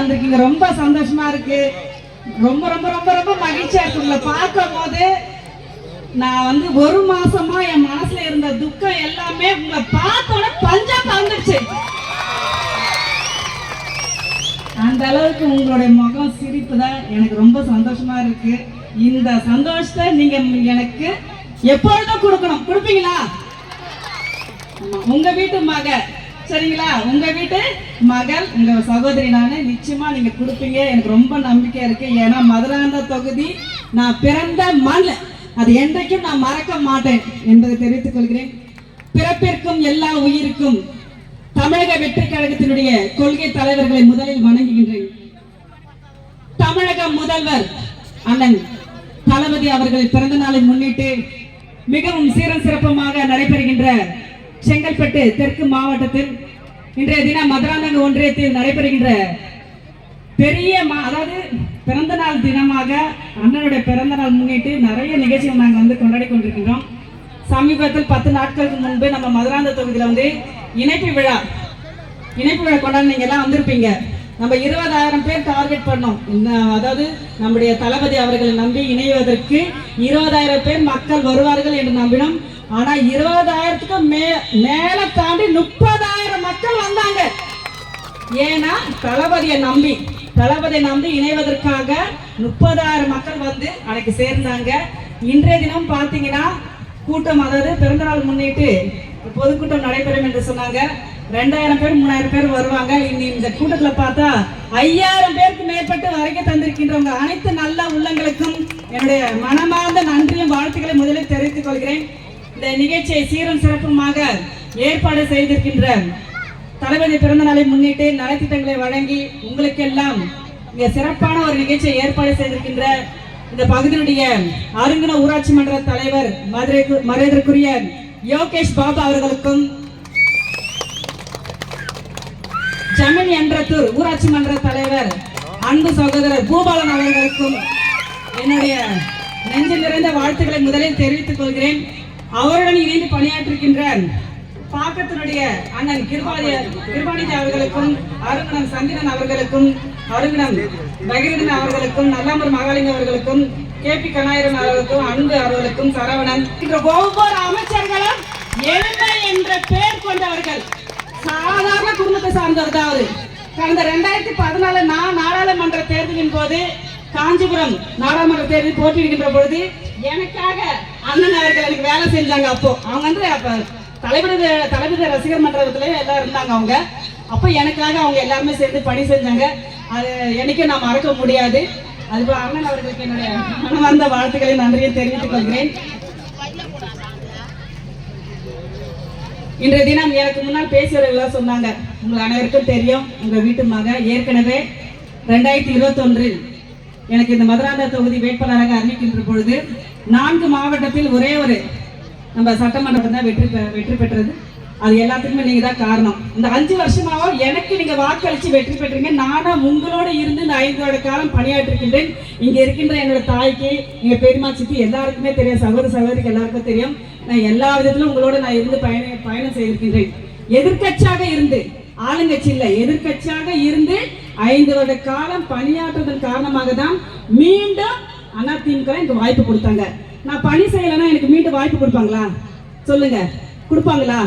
வந்திருக்கீங்க. ரொம்ப சந்தோஷமா இருக்கு. ரொம்ப ரொம்ப ரொம்ப ரொம்ப மகிழ்ச்சியா இருக்கு. உங்களை பார்க்கும் போது நான் வந்து ஒரு மாசமா என் மனசுல இருந்த துக்கம் எல்லாமே உங்களை பார்த்தோட பஞ்சா பறந்துச்சு. அந்த அளவுக்கு உங்களுடைய முகம் சிரிப்பு தான் எனக்கு ரொம்ப சந்தோஷமா இருக்கு. இந்த சந்தோஷத்தை நீங்க எனக்கு எப்பொழுதும் கொடுக்கணும். கொடுப்பீங்களா? உங்க வீட்டு மக சரிங்களா? உங்க வீட்டு மகள், உங்க சகோதரி நானு. நிச்சயமா நீங்க கொடுப்பீங்க, எனக்கு ரொம்ப நம்பிக்கை இருக்கு. ஏன்னா மதுராந்த தொகுதி நான் பிறந்த மண், அது என்றைக்கும் நான் மறக்க மாட்டேன் என்பதை தெரிவித்துக் கொள்கிறேன். பிறப்பிற்கும் எல்லா உயிருக்கும் தமிழக வெற்றி கழகத்தினுடைய கொள்கை தலைவர்களை முதலில் வணங்குகின்றேன். தமிழக முதல்வர் அண்ணன் தளபதி அவர்களின் பிறந்த நாளை முன்னிட்டு மிகவும் சீரம் சிறப்புமாக நடைபெறுகின்ற செங்கல்பட்டு தெற்கு மாவட்டத்தில் இன்றைய தினம் மதுராந்தக ஒன்றியத்தில் நடைபெறுகின்ற பெரிய அதாவது பிறந்த நாள் தினமாக அண்ணனுடைய பிறந்த நாள் முன்னிட்டு நிறைய நிகழ்ச்சிகள் நாங்கள் வந்து கொண்டாடி கொண்டிருக்கின்றோம். சமீபத்தில் 10 நாட்களுக்கு முன்பு நம்ம மதுராந்த தொகுதியில் வந்து இணைப்பு விழா கொண்டாடி நீங்க எல்லாம் வந்திருப்பீங்க. நம்ம 20,000 பேர் டார்கெட் பண்ணோம். அதாவது நம்முடைய தளபதி அவர்களை நம்பி இணைவதற்கு 20,000 பேர் மக்கள் வருவார்கள் என்று நம்பினோம். ஆனா 20,000க்கு மேல தாண்டி 30,000 மக்கள் வந்தாங்க. ஏன்னா தளபதியை நம்பி இணைவதற்காக 30,000 மக்கள் வந்து அன்னைக்கு சேர்ந்தாங்க. இன்றைய தினம் பாத்தீங்கன்னா கூட்டம், அதாவது பிறந்தநாள் முன்னிட்டு பொதுக்கூட்டம் நடைபெறும் என்று சொன்னாங்க. 2,000 பேர் 3,000 பேர் வருவாங்க. இந்த கூட்டத்துல பார்த்தா 5,000 பேருக்கு மேற்பட்டு வரைக்க தந்திருக்கின்றவங்க அனைத்து நல்ல உள்ளங்களுக்கும் என்னுடைய மனமார்ந்த நன்றியும் வாழ்த்துக்களை முதலில் தெரிவித்துக் கொள்கிறேன். இந்த நிகழ்ச்சியை சீரும் சிறப்புமாக ஏற்பாடு செய்திருக்கின்ற தளபதி பிறந்த நாளை முன்னிட்டு நலத்திட்டங்களை வழங்கி உங்களுக்கெல்லாம் இங்க சிறப்பான ஒரு நிகழ்ச்சியை ஏற்பாடு செய்திருக்கின்ற இந்த பகுதியினுடைய அருங்கன ஊராட்சி மன்ற தலைவர் மரியாதைக்குரிய யோகேஷ் பாபா அவர்களுக்கும், ஜமீன் என்றத்தூர் ஊராட்சி மன்ற தலைவர் அன்பு சகோதரர் பூபாலன் அவர்களுக்கும் என்னுடைய நெஞ்சு நிறைந்த வாழ்த்துக்களை முதலில் தெரிவித்துக் கொள்கிறேன். அவருடன் இணைந்து பணியாற்றுகின்ற பாக்கத்தினுடைய அண்ணன் கிருபானிஜி அவர்களுக்கும், அருங்கனம் சந்திரன் அவர்களுக்கும், அருங்கனம் பகிரன் அவர்களுக்கும், நல்லாமூர் மகாலிங்க அவர்களுக்கும், KP கணாயிரன் அவர்களுக்கும், அன்பு அவர்களுக்கும், சரவணன், ஒவ்வொரு அமைச்சர்களும் எளிமை என்ற பெயர் கொண்டவர்கள். சாதாரண குடும்பத்தை சார்ந்தவர் தான் அவரு. கடந்த 2014 நான் நாடாளுமன்ற தேர்தலின் போது காஞ்சிபுரம் நாடாளுமன்ற தேர்தலில் போட்டியிடுகின்ற பொழுது எனக்காக அண்ணன் அவர்கள் எனக்கு வேலை செஞ்சாங்க. அப்போ அவங்க வந்து அப்ப தளபதி ரசிகர் மன்றத்துல எல்லாம் இருந்தாங்க. அவங்க அப்போ எனக்காக அவங்க எல்லாருமே சேர்ந்து பணி செஞ்சாங்க. அது என்னைக்கும் நான் மறக்க முடியாது. அதுபோல் அண்ணன் அவர்களுக்கு என்னுடைய மனமார்ந்த வாழ்த்துக்களை நன்றியை தெரிவித்துக் கொள்கிறேன். இன்றைய தினம் எனக்கு முன்னால் பேசியவர்கள் சொன்னாங்க, உங்கள் அனைவருக்கும் தெரியும், உங்க வீட்டு மக ஏற்கனவே 2021 எனக்கு இந்த மதுராந்த தொகுதி வேட்பாளராக அறிவிக்கின்ற பொழுது 4 மாவட்டத்தில் ஒரே ஒரு நம்ம சட்டமன்றம் தான் வெற்றி பெற்றது. அது எல்லாத்துக்குமே நீங்க தான் காரணம். இந்த 5 வருஷமாவோ எனக்கு நீங்க வாக்களிச்சு வெற்றி பெற்றீங்க. நானும் உங்களோட இருந்து இந்த 5 வருட காலம் பணியாற்றிருக்கின்றேன். இங்க இருக்கின்ற என்னோட தாய்க்கு, எங்க பெரியமா சித்தி எல்லாருக்குமே தெரியும், சகோதரிக்கு எல்லாருக்கும் தெரியும். நான் எல்லா விதத்திலும் உங்களோட நான் இருந்து பயணம் செய்திருக்கின்றேன். எதிர்கட்சியாக இருந்து, ஆளுங்கட்சி இல்ல, எதிர்கட்சியாக இருந்து 5 வருட காலம் பணியாற்றுவதன் காரணமாக தான் மீண்டும் அதிமுக எனக்கு வாய்ப்பு கொடுத்தாங்க. நான் பணி செய்யலைன்னா எனக்கு மீண்டும் வாய்ப்பு கொடுப்பாங்களா? சொல்லுங்க, கொடுப்பாங்களா?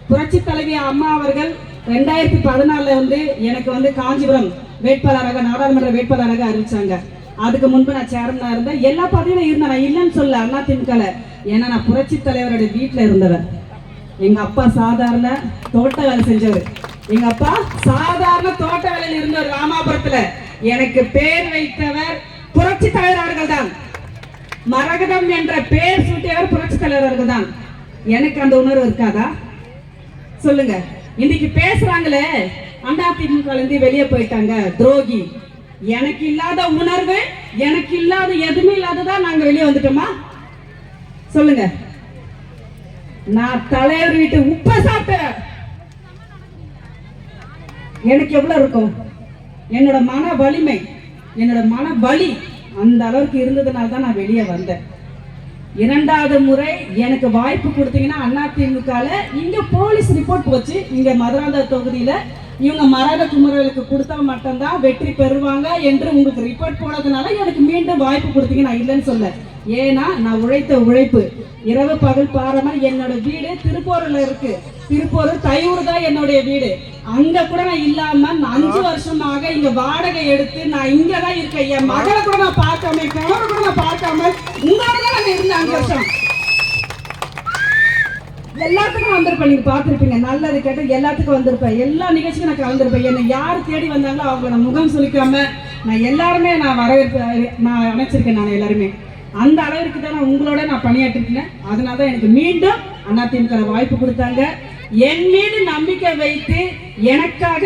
புரட்சி தலைவி அம்மா அவர்கள் 2014 வந்து எனக்கு வந்து காஞ்சிபுரம் வேட்பாளராக, நாடாளுமன்ற வேட்பாளராக அறிவிச்சாங்க. அதுக்கு முன்பு நான் சேர்மனா இருந்தேன். எல்லா பதவியிலும் இருந்தேன். நான் இல்லைன்னு சொல்ல அதிமுக. ஏன்னா நான் புரட்சி தலைவருடைய வீட்டில் இருந்தவர். எங்க அப்பா சாதாரண தோட்ட வேலை செஞ்சவர். எங்க அப்பா சாதாரண தோட்ட வேலையில் இருந்தவர் ராமாபுரத்துல. எனக்கு பேர் வைத்தவர் புரட்சி தலைவர் அவர்கள் தான். மரகதம் என்ற பேர் சூட்டியவர் புரட்சி தலைவர்கள் தான். எனக்கு அந்த உணர்வு இருக்காதா? சொல்லுங்க. இன்னைக்கு பேசுறாங்களே அதிமுக வெளியே போயிட்டாங்க துரோகி. எனக்கு இல்லாத உணர்வு, எனக்கு இல்லாத எதுவுமே இல்லாததான் நாங்க வெளியே வந்துட்டோமா? சொல்லுங்க. நான் தலைவர் வீட்டு உப்ப சாப்பிட்டேன். எனக்கு எவ்வளவு இருக்கும்? என்னோட மன வலிமை, என்னோட மன வலி அந்த அளவுக்கு இருந்ததுனால தான் நான் வெளியே வந்தேன். 2வது முறை எனக்கு வாய்ப்பு கொடுத்தீங்கன்னா அதிமுக இங்க போலீஸ் ரிப்போர்ட் போச்சு. இங்க மதுராந்த தொகுதியில இவங்க மராத குமரர்களுக்கு கொடுத்தா மட்டும்தான் வெற்றி பெறுவாங்க என்று உங்களுக்கு ரிப்போர்ட் போனதுனால எனக்கு மீண்டும் வாய்ப்பு கொடுத்தீங்க. நான் இல்லைன்னு சொல்ல, ஏன்னா நான் உழைத்த உழைப்பு இரவு பகல் பாராம. என்னோட வீடு திருப்பூர்ல இருக்கு. திருப்பூர் தையூர் தான் என்னுடைய வீடு. அங்க கூட நான் இல்லாம 5 வருஷமாக இங்க வாடகை எடுத்து நான் இங்கதான் இருக்கேன். என் மகளை கூட நான் பார்க்காம, கணவரை கூட நான் பார்க்காம உங்களோட தான் நான் இருந்தேன் 5 வருஷம். எல்லாத்துக்கும் வந்திருப்பேன், நீங்க பார்த்துருப்பீங்க. நல்லது கேட்டு எல்லாத்துக்கும் வந்திருப்பேன். எல்லா நிகழ்ச்சிக்கும் நான் கலந்துருப்பேன். என்னை யார் தேடி வந்தாங்களோ அவங்கள நான் முகம் சொல்லிக்காம நான் எல்லாருமே நான் வரவேற்பு நான் அணைச்சிருக்கேன். நான் எல்லாருமே அந்த அளவிற்கு தான் நான் உங்களோட நான் பணியாற்றிருக்கேன். அதனால தான் எனக்கு மீண்டும் அதிமுக வாய்ப்பு கொடுத்தாங்க. என் மீது நம்பிக்கை வைத்து எனக்காக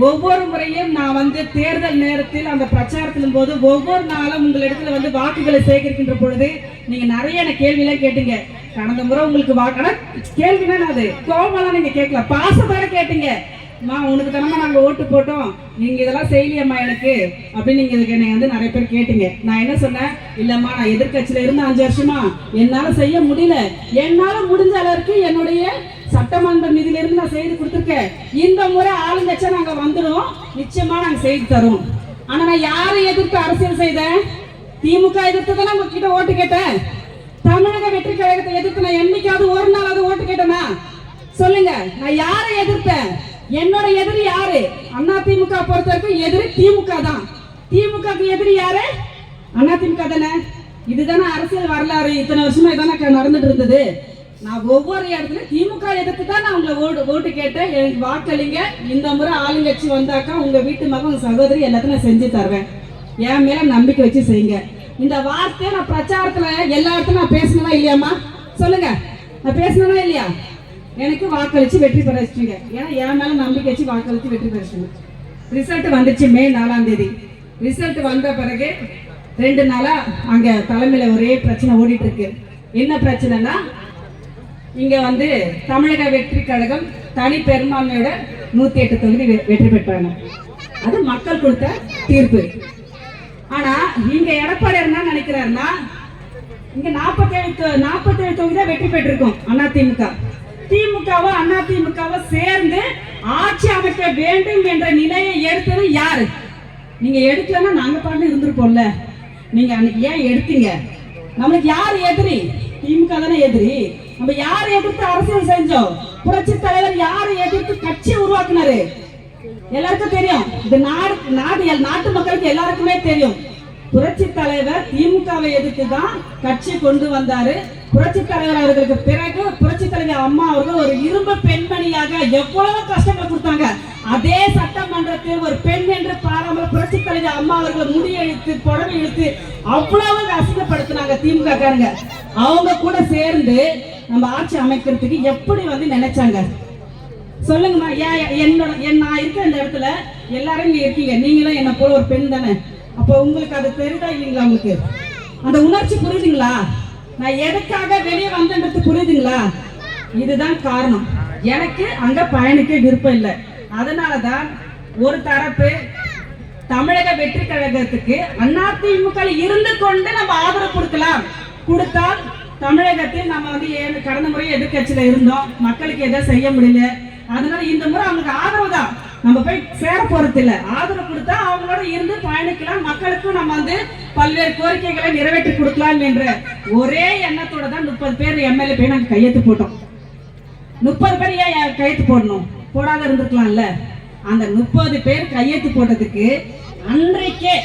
ஒவ்வொரு முறையும் நான் தேர்தல் நேரத்தில் அந்த பிரச்சாரத்தின் போது ஒவ்வொரு நாளும் உங்களிடத்துல வாக்குகளை சேகரிக்கின்ற பொழுது நீங்க நிறைய கேள்வியெல்லாம் கேட்டீங்க. கடந்த முறை உங்களுக்கு கேள்வினா அது கோபமெல்லாம் நீங்க கேட்கல, பாசத்தோட கேட்டீங்க. அம்மா உனக்கு தானம்மா நாங்கள் ஓட்டு போட்டோம், நீங்க இதெல்லாம் செய்யலையம்மா எனக்கு அப்படின்னு நீங்க இதுக்கு என்னை நிறைய பேர் கேட்டீங்க. நான் என்ன சொன்னேன், இல்லம்மா நான் எதிர்கட்சியில இருந்து 5 வருஷமா என்னால செய்ய முடியல, என்னால முடிஞ்ச அளவுக்கு என்னுடைய சட்டமன்ற நிதியில இருந்து நான் செய்து கொடுத்துருக்கேன். இந்த முறை ஆளுங்கட்சியா நாங்க வந்துடும், நிச்சயமா நாங்க செய்து தரோம். ஆனா நான் யாரை எதிர்த்து அரசியல் செய்தேன்? திமுக எதிர்த்து தானே உங்ககிட்ட ஓட்டு கேட்டேன். தமிழக வெற்றி கழகத்தை எதிர்த்து நான் என்னைக்காவது ஒரு நாளாவது ஓட்டு கேட்டேனா? சொல்லுங்க. நான் யாரை எதிர்த்தேன்? என்னோட எதிரி யாரு? அதிமுக பொறுத்த வரைக்கும் எதிரி திமுக தான். திமுக எதிரி யாரு? அதிமுக தானே. இதுதானே அரசியல் வரலாறு. இத்தனை வருஷமா இதானே நடந்துட்டு இருந்தது. நான் ஒவ்வொரு இடத்துல திமுக எதிர்த்து தான் நான் உங்களை ஓட்டு கேட்டேன். எனக்கு வாக்களிங்க. இந்த முறை ஆளுங்கட்சி வந்தாக்கா உங்க வீட்டு மகன் உங்க சகோதரி எல்லாத்தையும் நான் செஞ்சு தருவேன். என் மேல நம்பிக்கை வச்சு செய்யுங்க. இந்த வார்த்தையை நான் பிரச்சாரத்துல எல்லா இடத்துலையும் நான் பேசணுமா இல்லையாம்மா? சொல்லுங்க. நான் பேசணுமா இல்லையா? எனக்கு வாக்களிச்சு வெற்றி பெற வச்சுங்க. ஏன்னா என் மேல நம்பிக்கை வச்சு வாக்களிச்சு வெற்றி பெற வச்சுங்க. ரிசல்ட் வந்துச்சு மே 4ஆம் தேதி. ரிசல்ட் வந்த பிறகு 2 நாளா அங்க தலைமையில ஒரே பிரச்சனை ஓடிட்டு இருக்கு. என்ன பிரச்சனைனா, இங்க தமிழக வெற்றி கழகம் தனி பெரும்பான்மையோட 108 தொகுதி வெற்றி பெற்றாங்க. அது மக்கள் கொடுத்த தீர்ப்பு. ஆனா இங்க எடப்பாடி என்ன நினைக்கிறாருன்னா, இங்க 47 தொகுதி தான் வெற்றி பெற்றிருக்கோம் அதிமுக. திமுகவோ அதிமுகவோ சேர்ந்து ஆட்சி அமைக்க வேண்டும் என்ற நிலையை எடுத்தது யாரு? நீங்க எடுக்கலன்னா நாங்க பாட்டு இருந்திருப்போம்ல. நீங்க அன்னைக்கு ஏன் எடுத்தீங்க? நம்மளுக்கு யார் எதிரி? திமுக தானே எதிரி. நம்ம யாரை எதிர்த்து அரசியல் செஞ்சோம்? புரட்சி தலைவர் யாரை எதிர்த்து கட்சி உருவாக்குனாரு? எல்லாருக்கும் தெரியும். இந்த நாட்டு மக்களுக்கு எல்லாருக்குமே தெரியும். புரட்சி தலைவர் திமுகவை எதிர்த்து தான் கட்சி கொண்டு வந்தாரு. புரட்சி தலைவர் அவர்களுக்கு பிறகு புரட்சி தலைவர் அம்மா அவர்கள் ஒரு இரும்பு பெண்மணியாக எவ்வளவு கஷ்டங்களை கொடுத்தாங்க. அதே சட்டமன்றத்தில் ஒரு பெண் என்று பாராமல் புரட்சி தலைவர் அம்மா அவர்கள் முடி இழுத்து புடவை இழுத்து அவ்வளவு அசிங்கப்படுத்தினாங்க திமுக காரங்க. அவங்க கூட சேர்ந்து நம்ம ஆட்சி அமைக்கிறதுக்கு எப்படி நினைச்சாங்க? சொல்லுங்கம்மா. நான் இருக்க இந்த இடத்துல எல்லாரும் இங்க இருக்கீங்க. நீங்களும் என்ன போல ஒரு பெண் தானே. அப்போ உங்களுக்கு அது தெரியுதா இல்லைங்களா? உங்களுக்கு அந்த உணர்ச்சி புரியுதுங்களா? நான் எதுக்காக வெளியே வந்தேன்றது புரியுதுங்களா? இதுதான் காரணம். எனக்கு அங்க பயணிக்க விருப்பம் இல்லை. அதனாலதான் ஒரு தரப்பு தமிழக வெற்றி கழகத்துக்கு அதிமுக இருந்து கொண்டு நம்ம ஆதரவு கொடுத்தால் தமிழகத்தில் நம்ம கடந்த முறை எதிர்கட்சியில இருந்தோம், மக்களுக்கு எதாவது செய்ய முடியல. அதனால இந்த முறை அவங்களுக்கு ஆதரவு தான், நம்ம போய் சேர போறது இல்லை. ஆதரவு கொடுத்தா அவங்களோட இருந்து பயணிக்கலாம், மக்களுக்கும் நம்ம பல்வேறு கோரிக்கைகளை நிறைவேற்றி கொடுக்கலாம் என்ற ஒரே எண்ணத்தோட தான் 30 பேர் எம்எல்ஏ போய் நாங்கள் கையெழுத்து போட்டோம். 30 பேர் ஏன் கையெழுத்து போடணும்? போடாத இருந்திருக்கலாம்ல. அந்த 30 பேர் கையெழுத்து போட்டதுக்கு அன்றைக்கே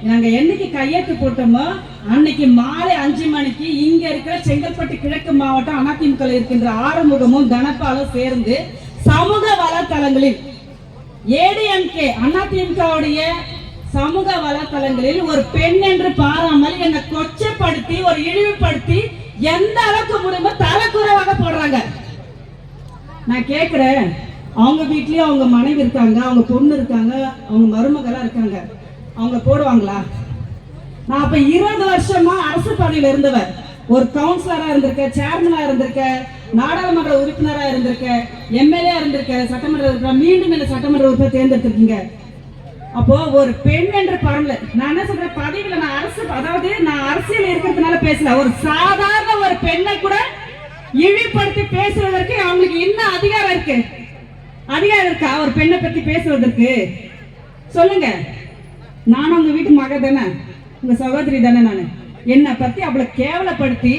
நாங்க என்னைக்கு கையெழுத்து போட்டோமோ அன்னைக்கு மாலை 5 மணிக்கு இங்க இருக்கிற செங்கல்பட்டு கிழக்கு மாவட்டம் அதிமுக இருக்கின்ற ஆறுமுகமும் தனபாலும் சேர்ந்து சமூக வலைத்தளங்களில் ஏடிஎம்கே அதிமுகவுடைய சமூக வலைத்தளங்களில் ஒரு பெண் என்று பாராமல் என்னை கொச்சப்படுத்தி ஒரு இழிவுபடுத்தி எந்த அளவுக்கு முடியுமோ தலைக்குறைவாக போடுறாங்க. நான் கேட்கிறேன், அவங்க வீட்லயும் அவங்க மனைவி இருக்காங்க, அவங்க பொண்ணு இருக்காங்க, அவங்க மருமகளா இருக்காங்க, அவங்க போடுவாங்களா? நான் அப்ப 20 வருஷமா அரசு பதவியில இருந்தவர், ஒரு கவுன்சிலரா இருந்திருக்க, சேர்மனா இருந்திருக்க, நாடாளுமன்ற உறுப்பினரா இருந்திருக்க, எம்எல்ஏ இருந்திருக்க, சட்டமன்ற உறுப்பினர், மீண்டும் என்ன சட்டமன்ற உறுப்பினர் தேர்ந்தெடுத்திருக்கீங்க. அப்போ ஒரு பெண் என்று பரவல. நான் என்ன சொல்றேன், பதவியில நான் அரசு, அதாவது நான் அரசியல் இருக்கிறதுனால பேசல, ஒரு சாதாரண ஒரு பெண்ணை கூட இழிவுபடுத்தி பேசுறதற்கு அவங்களுக்கு என்ன அதிகாரம் இருக்கு? அதிகாரம் இருக்கா ஒரு பெண்ணை பத்தி பேசுவதற்கு? சொல்லுங்க. நானும் உங்க வீட்டு மக தானே, உங்க சகோதரி தானே. நான் என்னை பத்தி அவ்வளவு கேவலப்படுத்தி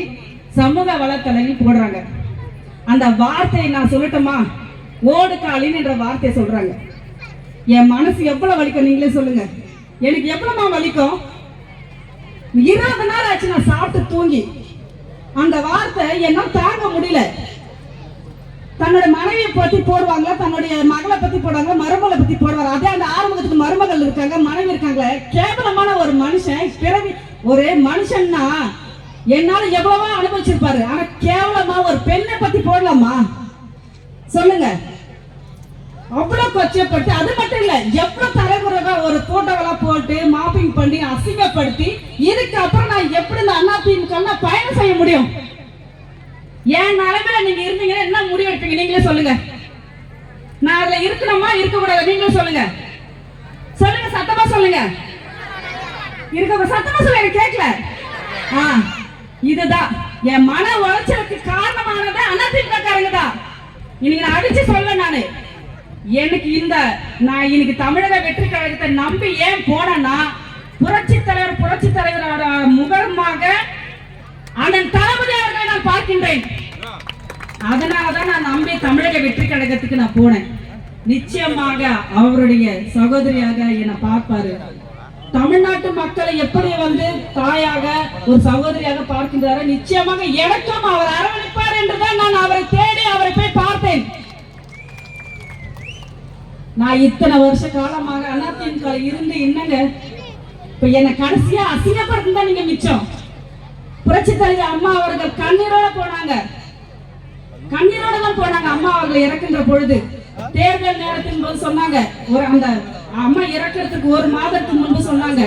சமூக வலைத்தளங்கள் போடுறாங்க. அந்த வார்த்தையை நான் சொல்லட்டுமா? ஓடுகாலின் என்ற வார்த்தையை சொல்றாங்க. என் மனசு எவ்வளவு வலிக்கும் நீங்களே சொல்லுங்க. எனக்கு எவ்வளவுமா வலிக்கும்? 20 நாள் ஆச்சு நான் சாப்பிட்டு தூங்கி. அந்த வார்த்தை என்னால் தாங்க முடியல. தன்னோட மனைவியை பத்தி போடுவாங்க, தன்னுடைய மகளை பத்தி போடுவாங்க, மருமகளை பத்தி போடுவாங்க. அதே அந்த ஆறுமுகத்துக்கு மருமகள் இருக்காங்க, மனைவி இருக்காங்க. கேவலமான ஒரு மனுஷன். பிறவி ஒரு மனுஷன்னா என்னால எவ்வளவோ அனுபவிச்சிருப்பாரு. ஆனா கேவலமா ஒரு பெண்ணை பத்தி போடலாமா? சொல்லுங்க. அவ்வளவு கொச்சைப்பட்டு, அது மட்டும் இல்ல, எவ்வளவு தலைமுறைగా ஒரு போட்டோவெல்லாம் போட்டு மாப்பிங் பண்ணி அசிங்கப்படுத்தி, இதுக்கு அப்புறம் நான் எப்படி இந்த அதிமுக பயணம் செய்ய முடியும்? என் நிலைமையில நீங்க இருந்தீங்கன்னா என்ன முடிவு எடுப்பீங்க? நீங்களே சொல்லுங்க. நான் அதுல இருக்கணுமா இருக்க கூடாது? நீங்களே சொல்லுங்க. சொல்லுங்க, சத்தமா சொல்லுங்க. இருக்க சத்தமா சொல்லுங்க, எனக்கு கேட்கல. இதுதான் என் மன உளைச்சலுக்கு காரணமானது அதிமுக காரங்க தான். இன்னைக்கு நான் அடிச்சு சொல்ல, நானு எனக்கு நான் இன்னைக்கு தமிழக வெற்றி கழகத்தை நம்பி ஏன் போனேன்னா, புரட்சி தலைவரோட முகமாக அண்ணன் தளபதி அவர்களை நான் பார்க்கின்றேன். அதனாலதான் நான் நம்பி தமிழக வெற்றி கழகத்துக்கு நான் போனேன். நிச்சயமாக அவருடைய சகோதரியாக என்னை பார்ப்பாரு. தமிழ்நாட்டு மக்களை எப்படி தாயாக ஒரு சகோதரியாக பார்க்கின்றாரு. நிச்சயமாக எனக்கும் அவர் அரவணைப்பார் என்றுதான் நான் அவரை தேடி அவரை போய் பார்த்தேன். நான் இத்தனை வருஷ காலமாக அதிமுக இருந்து என்னங்க இப்ப என்ன கடைசியா அசிங்கப்படுத்தினா நீங்க மிச்சம். புரட்சி தலைவர் அம்மா அவர்கள் கண்ணீரோட போனாங்க. கண்ணீரோட தான் போனாங்க. அம்மா அவர்கள் இறக்கின்ற பொழுது தேர்தல் நேரத்தின் போது சொன்னாங்க, அந்த அம்மா இறக்கிறதுக்கு 1 மாதத்துக்கு முன்பு சொன்னாங்க,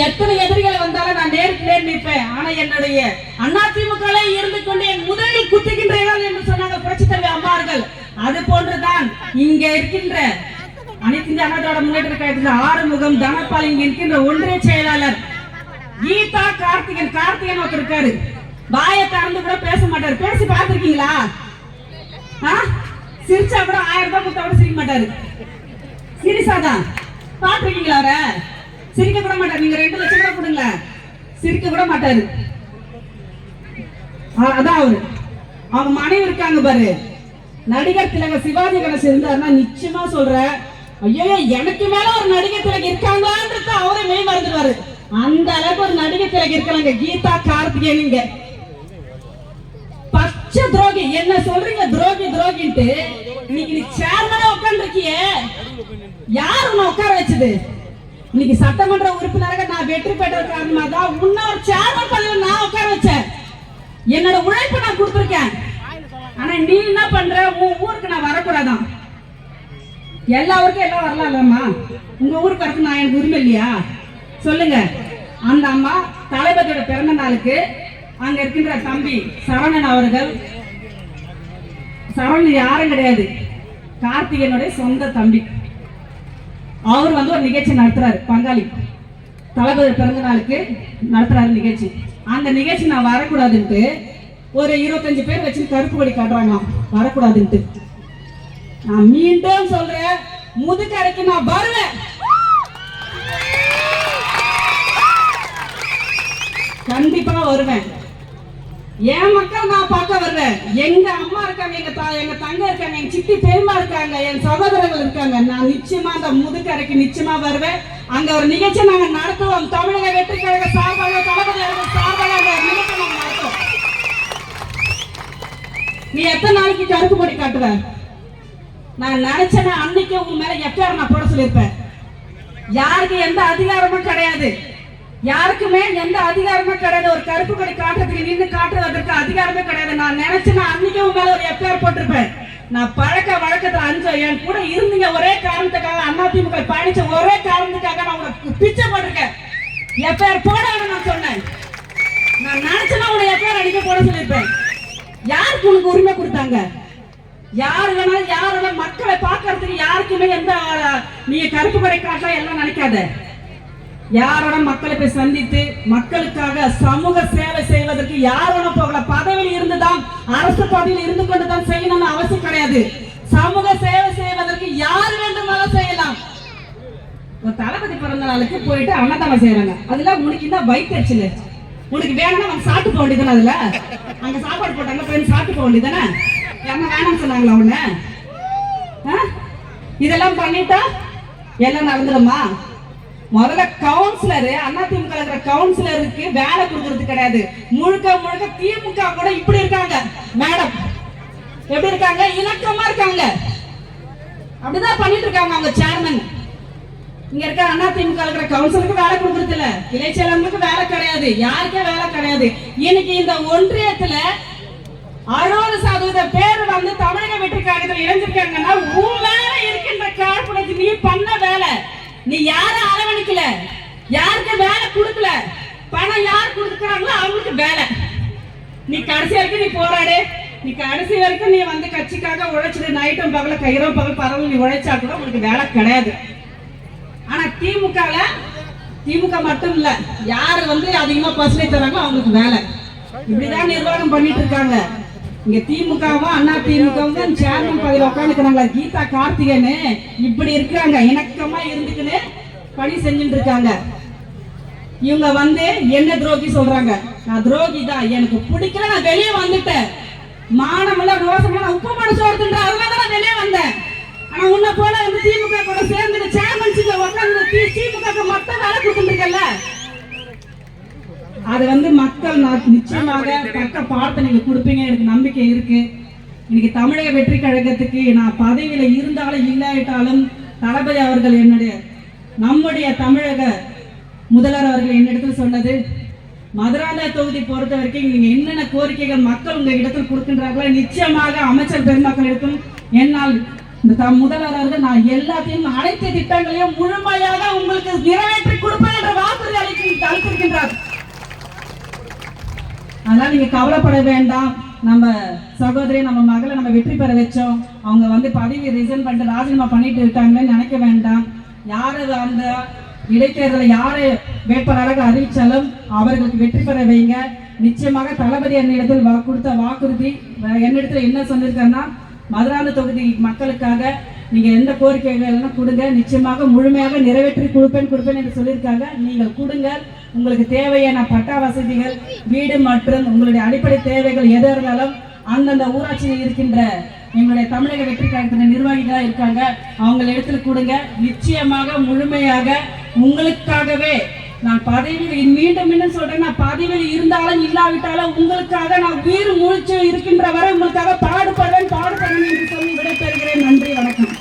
எத்தனை எதிரிகள் வந்தாலும் நான் நேருக்கு நேர் நிற்பேன், ஆனா என்னுடைய அதிமுக இருந்து கொண்டு என் முதலில் குத்துகின்றீர்கள் என்று சொன்னாங்க புரட்சி தலைவர் அம்மா அவர்கள். அது போன்றுதான் இங்க இருக்கின்ற அனைத்து இந்திய அண்ணா திராவிட முன்னேற்ற கழகத்தில் ஆறுமுகம் தனபால் இங்க இருக்கின்ற ஒன்றிய செயலாளர் கீதா கார்த்திகன் ஒருத்தர் இருக்காரு. வாயை திறந்து கூட பேச மாட்டாரு. பேசி பார்த்திருக்கீங்களா? சிரிச்சா கூட 1000 ரூபாய் கொடுத்தா கூட சிரிக்க மாட்டாரு. சீரியஸாதான் பார்த்திருக்கீங்களா? அவரை சிரிக்க கூட மாட்டாரு. நீங்க 2 லட்சம் கூட கொடுங்க, சிரிக்க கூட மாட்டாரு. அதான் அவரு. அவங்க மனைவி இருக்காங்க பாரு, நடிகர் திலக சிவாஜி கணேசன் இருந்தாருன்னா நிச்சயமா சொல்றேன், ஐயோ எனக்கு மேல ஒரு நடிகர் திலக இருக்காங்களான்னு அவரே மெய் மறந்துடுவாரு. அந்த அளவுக்கு ஒரு நடிகர் திலக இருக்காங்க கீதா கார்த்திகேயன். நீங்க பச்சை துரோகி. என்ன சொல்றீங்க துரோகின்ட்டு? இன்னைக்கு நீ சேர்மனா உட்கார்ந்து இருக்கிய, யாரு உன்னை உட்கார வச்சது? இன்னைக்கு சட்டமன்ற உறுப்பினராக நான் வெற்றி பெற்ற காரணமா தான் இன்னொரு சேர்மன் பதவியில் நான் உட்கார வச்சேன். என்னோட உழைப்பு நான் கொடுத்துருக்கேன். ஆனா நீ என்ன பண்ற? உன் ஊருக்கு நான் வரக்கூடாதான். எல்லா ஊருக்கும் எல்லாம் வரலாம் இல்லம்மா. உங்க ஊருக்கு வரக்கு நான் எனக்கு உரிமை இல்லையா? சொல்லுங்க. அந்த அம்மா தளபதியோட பிறந்த நாளுக்கு அங்க இருக்கின்ற தம்பி சரவணன் அவர்கள், சரவணன் யாரும் கிடையாது, கார்த்திகனுடைய சொந்த தம்பி, அவர் ஒரு நிகழ்ச்சி நடத்துறாரு. பங்காளி தளபதி பிறந்த நாளுக்கு நடத்துறாரு நிகழ்ச்சி. அந்த நிகழ்ச்சி நான் வரக்கூடாதுன்ட்டு ஒரு 25 பேர் வச்சு கருப்பு கொடி காட்டுறாங்களாம், வரக்கூடாதுன்ட்டு. நான் மீண்டும் சொல்றேன், முதுகரைக்கு நான் வருவேன், கண்டிப்பா வருவேன். என் மக்கள் நான் பார்க்க வருவேன். எங்க அம்மா இருக்காங்க, எங்க தங்க இருக்காங்க, எங்க சித்தி பெருமா இருக்காங்க, என் சகோதரர்கள் இருக்காங்க. நான் நிச்சயமா அந்த முதுகரைக்கு நிச்சயமா வருவேன். அங்க ஒரு நிகழ்ச்சி நாங்க நடத்துவோம். தமிழக வெற்றி கழக சார்பாக, தளபதி சார்பாக நிகழ்ச்சி நாங்க நடத்துவோம். நீ எத்தனை நாளைக்கு கருப்பு கொடி காட்டுவ? நான் நினைச்சேன்னா அன்னைக்கு உன் மேல எஃப்ஐஆர் நான் போட சொல்லியிருப்பேன். யாருக்கு எந்த அதிகாரமும் கிடையாது, யாருக்குமே எந்த அதிகாரமும் கிடையாது. ஒரு கருப்பு கொடி காட்டுறதுக்கு நின்று காட்டுவதற்கு அதிகாரமே கிடையாது. நான் நினைச்சேன்னா அன்னைக்கு உன் மேல ஒரு எஃப்ஐஆர் போட்டிருப்பேன். நான் பழக்க வழக்கத்துல 5 என் கூட இருந்தீங்க ஒரே காரணத்துக்காக, அதிமுக பயணிச்ச ஒரே காரணத்துக்காக நான் உனக்கு பிச்சை போட்டிருக்கேன். எஃப்ஐஆர் போடான்னு நான் சொன்னேன். நான் நினைச்சேன்னா உனக்கு எஃப்ஐஆர் அடிக்க போட சொல்லியிருப்பேன். யாருக்கு உனக்கு உரிமை கொடுத்தாங்க? யாரு வேணாலும் மக்களை பார்க்கறதுக்கு யாருக்குமே எந்த நீங்க கருப்பு கொடை காட்டலாம் எல்லாம் நினைக்காத. யாரோட மக்களை போய் சந்தித்து மக்களுக்காக சமூக சேவை செய்வதற்கு யாரோட போகல. பதவியில் இருந்துதான், அரசு பதவியில் இருந்து கொண்டுதான் செய்யணும்னு அவசியம் கிடையாது. சமூக சேவை செய்வதற்கு யார் வேண்டுமானாலும் செய்யலாம். ஒரு தளபதி பிறந்த நாளுக்கு போயிட்டு அன்னதானம் செய்யறாங்க. அதுல உனக்கு இந்த வயிற்றுச்சல், உனக்கு வேணும்னா நம்ம சாப்பிட்டு போக வேண்டியதானே. அதுல அங்க சாப்பாடு போட்டாங்க, போய் சாப்பிட்டு போக வேண்டியதானே. யாருன்னா வேணாம்னு சொன்னாங்களா உன்ன? இதெல்லாம் பண்ணிட்டா எல்லாம் நடந்துடுமா? முதல்ல கவுன்சிலர், அதிமுக இருக்கிற கவுன்சிலருக்கு வேலை கொடுக்கறது கிடையாது. முழுக்க முழுக்க திமுக கூட இப்படி இருக்காங்க. மேடம் எப்படி இருக்காங்க? இலக்கமா இருக்காங்க. அப்படிதான் பண்ணிட்டு இருக்காங்க அவங்க சேர்மன். இங்க இருக்க அதிமுக இருக்கிற கவுன்சிலருக்கு வேலை கொடுக்கறது இல்ல, கிளை செயலர்களுக்கு வேலை கிடையாது, யாருக்கே வேலை கிடையாது. இன்னைக்கு இந்த ஒன்றியத்துல 60% பேர் வந்து தமிழக வெற்றி கழகத்தில் இணைஞ்சிருக்காங்கன்னா உன் மேல இருக்கின்ற காழ்ப்புணர்ச்சி. நீ பண்ண வேலை, நீ யாரும் அரவணைக்கல, யாருக்கு வேலை கொடுக்கல, பணம் யார் கொடுக்குறாங்களோ அவங்களுக்கு வேலை. நீ கடைசி வரைக்கும் நீ போராடு, நீ கடைசி வரைக்கும் நீ வந்து கட்சிக்காக உழைச்சிட்டு நைட்டும் பகல கயிறும் பகல் பரவல் நீ உழைச்சா கூட உங்களுக்கு வேலை கிடையாது. ஆனா திமுக மட்டும் இல்ல, யாரு வந்து அதிகமா பசுமை தராங்களோ அவங்களுக்கு வேலை. இப்படிதான் நிர்வாகம் பண்ணிட்டு இருக்காங்க. இங்க திமுகவும் அதிமுகவும் சேர்மன் பதவியில் உட்காந்துக்கிறாங்களா, கீதா கார்த்திகேயன் இப்படி இருக்கிறாங்க. இணக்கமா இருந்துக்குன்னு பணி செஞ்சுட்டு இருக்காங்க. இவங்க வந்து என்ன துரோகி சொல்றாங்க. நான் துரோகி தான், எனக்கு பிடிக்கல, நான் வெளியே வந்துட்டேன். மானமல்ல ரோசமல்ல நான் உப்பு மனசு ஒருத்தன்ற, அதனால நான் வெளியே வந்தேன். ஆனா உன்னை போல வந்து திமுக கூட சேர்ந்து சேர்மன்ஷிப்ல உட்காந்து திமுக மட்டும் வேலை கொடுத்துருக்கல. அது வந்து மக்கள் நிச்சயமாக தக்க பாடத்தை நீங்க கொடுப்பீங்க, எனக்கு நம்பிக்கை இருக்கு. இன்னைக்கு தமிழக வெற்றி கழகத்துக்கு நான் பதவியில இருந்தாலும் இல்லாவிட்டாலும் தளபதி அவர்கள் நம்முடைய தமிழக முதல்வர் அவர்கள் என்னிடத்தில் சொன்னது, மதுராந்தக தொகுதி பொறுத்த வரைக்கும் நீங்க என்னென்ன கோரிக்கைகள் மக்கள் உங்க இடத்தில் கொடுக்கின்றார்களோ நிச்சயமாக அமைச்சர் பெருமக்களிடத்தில் என்னால் இந்த முதல்வர் அவர்கள் நான் எல்லாத்தையும் அனைத்து திட்டங்களையும் முழுமையாக உங்களுக்கு நிறைவேற்றி கொடுப்பேன் என்ற வாக்குறுதி அளித்திருக்கின்றார். அதனால நீங்க கவலைப்பட வேண்டாம். நம்ம சகோதரி, நம்ம மகளை நம்ம வெற்றி பெற வச்சோம். அவங்க வந்து பதவி ரிசைன் பண்ணிட்டு ராஜினாமா பண்ணிட்டு இருக்காங்கன்னு நினைக்க வேண்டாம். யாரு அந்த இடைத்தேர்தலில் யாரை வேட்பாளராக அறிவிச்சாலும் அவர்களுக்கு வெற்றி பெற வைங்க. நிச்சயமாக தளபதி என்னிடத்தில் கொடுத்த வாக்குறுதி, என்னிடத்தில் என்ன சொல்லியிருக்காருன்னா, மதுராந்த தொகுதி மக்களுக்காக நீங்க எந்த கோரிக்கைகள் கொடுங்க, நிச்சயமாக முழுமையாக நிறைவேற்றி கொடுப்பேன் என்று சொல்லியிருக்காங்க. நீங்கள் கொடுங்க. உங்களுக்கு தேவையான பட்டா வசதிகள், வீடு மற்றும் உங்களுடைய அடிப்படை தேவைகள் எது இருந்தாலும் அந்தந்த ஊராட்சியில் இருக்கின்ற எங்களுடைய தமிழக வெற்றி கழகத்தின் நிர்வாகிகளாக இருக்காங்க, அவங்க இடத்துல கொடுங்க. நிச்சயமாக முழுமையாக உங்களுக்காகவே நான் பதவியில் மீண்டும் சொல்றேன், நான் பதவியில் இருந்தாலும் இல்லாவிட்டாலும் உங்களுக்காக நான் உயிர் மூச்சு இருக்கின்ற வரை உங்களுக்காக பாடுபடுவேன் என்று சொல்லி விடைபெறுகிறேன். நன்றி, வணக்கம்.